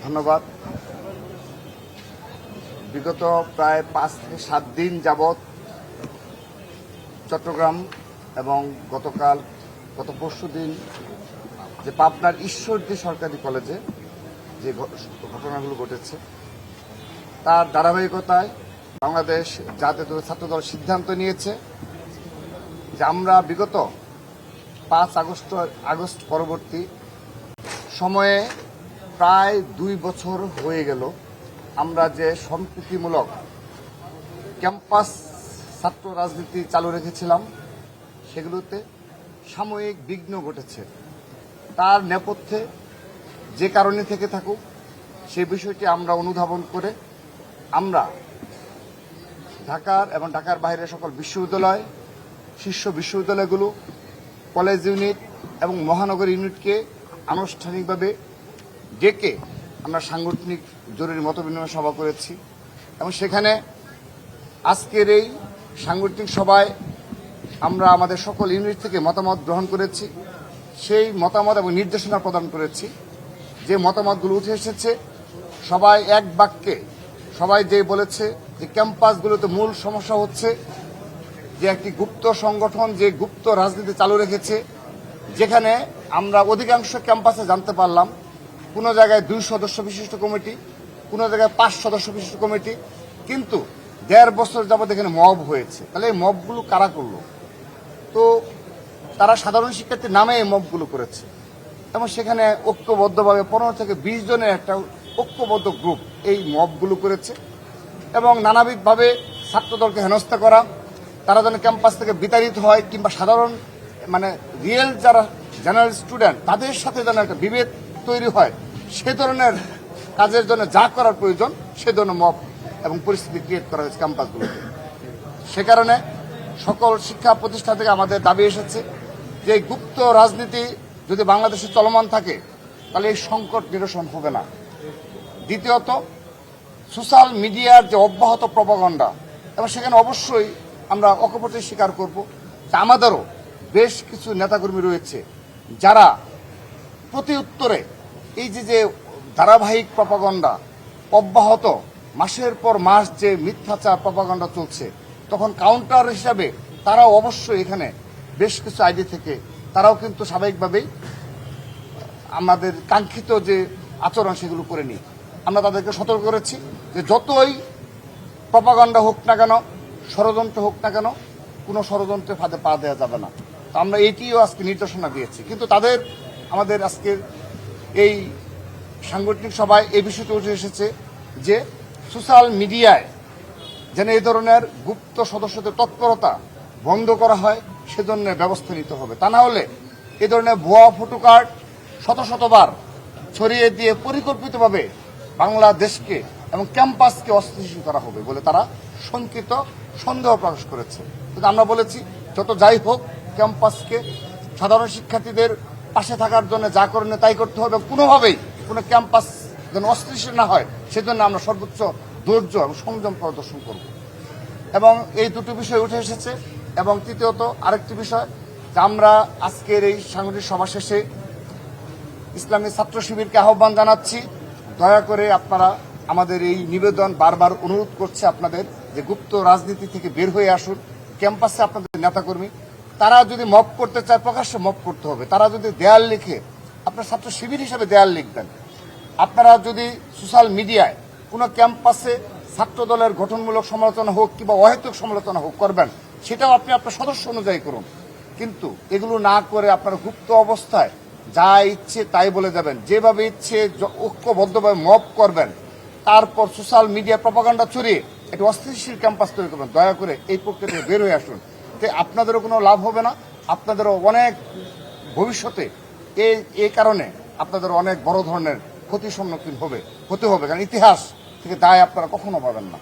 ধন্যবাদ। বিগত প্রায় 5 থেকে 7 দিন যাবৎ চট্টগ্রাম এবং গত পরশু দিন যে পাবনার ঈশ্বরদী সরকারি কলেজে যে ঘটনাগুলো ঘটেছে তার ধারাবাহিকতায় বাংলাদেশ জাতীয় ছাত্রদল সিদ্ধান্ত নিয়েছে যে আমরা বিগত 5 আগস্ট পরবর্তী সময়ে প্রায় 2 বছর হয়ে গেল আমরা যে সম্প্রীতিমূলক ক্যাম্পাস ছাত্র রাজনীতি চালু রেখেছিলাম সেগুলোতে সাময়িক বিঘ্ন ঘটেছে। তার নেপথ্যে যে কারণে থেকে থাকুক সেই বিষয়টি আমরা অনুধাবন করে আমরা ঢাকার এবং ঢাকার বাইরের সকল বিশ্ববিদ্যালয়, শীর্ষ বিশ্ববিদ্যালয়গুলো, কলেজ ইউনিট এবং মহানগর ইউনিটকে আনুষ্ঠানিকভাবে ডেকে আমরা সাংগঠনিক জরুরি মতবিনিময় সভা করেছি এবং সেখানে আজকের এই সাংগঠনিক সভায় আমরা আমাদের সকল ইউনিট থেকে মতামত গ্রহণ করেছি। সেই মতামত এবং নির্দেশনা প্রদান করেছি। যে মতামতগুলো উঠে এসেছে সবাই এক বাক্যে সবাই যে বলেছে যে ক্যাম্পাসগুলোতে মূল সমস্যা হচ্ছে যে একটি গুপ্ত সংগঠন যে গুপ্ত রাজনীতি চালু রেখেছে, যেখানে আমরা অধিকাংশ ক্যাম্পাসে জানতে পারলাম কোনো জায়গায় 2 সদস্য বিশিষ্ট কমিটি, কোনো জায়গায় 5 সদস্য বিশিষ্ট কমিটি, কিন্তু 1.5 বছর যাবৎ এখানে মব হয়েছে। তাহলে এই মবগুলো কারা করলো? তো তারা সাধারণ শিক্ষার্থীর নামে এই মবগুলো করেছে এবং সেখানে ঐক্যবদ্ধভাবে 15 থেকে 20 জনের একটা ঐক্যবদ্ধ গ্রুপ এই মবগুলো করেছে এবং নানাবিধভাবে ছাত্রদলকে হেনস্থা করা, তারা যেন ক্যাম্পাস থেকে বিতাড়িত হয় কিংবা সাধারণ রিয়েল যারা জেনারেল স্টুডেন্ট তাদের সাথে যেন একটা বিভেদ তৈরি হয়, সে ধরনের কাজের জন্য যা করার প্রয়োজন সে ধরনের মব এবং পরিস্থিতি ক্রিয়েট করা হয়েছে ক্যাম্পাসগুলোতে। সে কারণে সকল শিক্ষা প্রতিষ্ঠান থেকে আমাদের দাবি এসেছে যে গুপ্ত রাজনীতি যদি বাংলাদেশে চলমান থাকে তাহলে এই সংকট নিরসন হবে না। দ্বিতীয়ত, সোশ্যাল মিডিয়ার যে অব্যাহত প্রপাগান্ডা, এবং সেখানে অবশ্যই আমরা অকপটে স্বীকার করব যে আমাদেরও বেশ কিছু নেতাকর্মী রয়েছে যারা প্রতি উত্তরে এই যে ধারাবাহিক প্রপাগান্ডা অব্যাহত মাসের পর মাস যে মিথ্যাচার প্রপাগান্ডা চলছে, তখন কাউন্টার হিসাবে তারাও অবশ্যই এখানে বেশ কিছু আইডি থেকে তারাও কিন্তু স্বাভাবিকভাবেই আমাদের কাঙ্ক্ষিত যে আচরণ সেগুলো করে নিই। আমরা তাদেরকে সতর্ক করেছি যে যতই প্রপাগান্ডা হোক না কেন, ষড়যন্ত্র হোক না কেন, কোনো ষড়যন্ত্রের ফাঁদে পা দেওয়া যাবে না। তো আমরা এটিও আজকে নির্দেশনা দিয়েছি, কিন্তু আমাদের আজকের এই সাংগঠনিক সভায় এই বিষয়টি উঠে এসেছে যে সোশ্যাল মিডিয়ায় যেন এই ধরনের গুপ্ত সদস্যদের তৎপরতা বন্ধ করা হয়, সেজন্য ব্যবস্থা নিতে হবে। তা না হলে এই ধরনের ভুয়া ফটোকার্ড শতবার ছড়িয়ে দিয়ে পরিকল্পিতভাবে বাংলাদেশকে এবং ক্যাম্পাসকে অস্থিতিশীল করা হবে বলে তারা শঙ্কিত সন্দেহ প্রকাশ করেছে। কিন্তু আমরা বলেছি যত যাই হোক ক্যাম্পাসকে সাধারণ শিক্ষার্থীদের পাশে থাকার জন্য যা করণীয় তাই করতে হবে। কোনোভাবেই কোনো ক্যাম্পাস যেন অস্থিতিশীল না হয় সেজন্য আমরা সর্বোচ্চ ধৈর্য এবং সংযম প্রদর্শন করব। এবং এই দুটো বিষয় উঠে এসেছে। এবং তৃতীয়ত আরেকটি বিষয় যে আমরা আজকের এই সাংগঠনিক সভা শেষে ইসলামী ছাত্র শিবিরকে আহ্বান জানাচ্ছি, দয়া করে আপনারা আমাদের এই নিবেদন বারবার অনুরোধ করছে আপনাদের যে গুপ্ত রাজনীতি থেকে বের হয়ে আসুন। ক্যাম্পাসে আপনাদের নেতাকর্মী তারা যদি মব করতে চায় প্রকাশ্যে মব করতে হবে। তারা যদি দেয়াল লিখে, আপনার ছাত্র শিবির হিসেবে দেয়াল লিখবেন। আপনারা যদি সোশ্যাল মিডিয়ায় কোনো ক্যাম্পাসে ছাত্র দলের গঠনমূলক সমালোচনা হোক কিংবা অহেতুক সমালোচনা হোক করবেন, সেটাও আপনি আপনার সদস্য অনুযায়ী করুন। কিন্তু এগুলো না করে আপনারা গুপ্ত অবস্থায় যা ইচ্ছে তাই বলে যাবেন, যেভাবে ইচ্ছে ঐক্যবদ্ধভাবে মব করবেন, তারপর সোশ্যাল মিডিয়া প্রপাগান্ডা ছড়িয়ে একটি অস্থিতিশীল ক্যাম্পাস তৈরি করবেন। দয়া করে এই প্রক্রিয়া থেকে বের হয়ে আসুন। আপনাদেরও কোনো লাভ হবে না, আপনাদেরও অনেক ভবিষ্যতে এই কারণে আপনাদের অনেক বড় ধরনের ক্ষতির সম্মুখীন হতে হবে। কারণ ইতিহাস থেকে দায় আপনারা কখনো পাবেন না।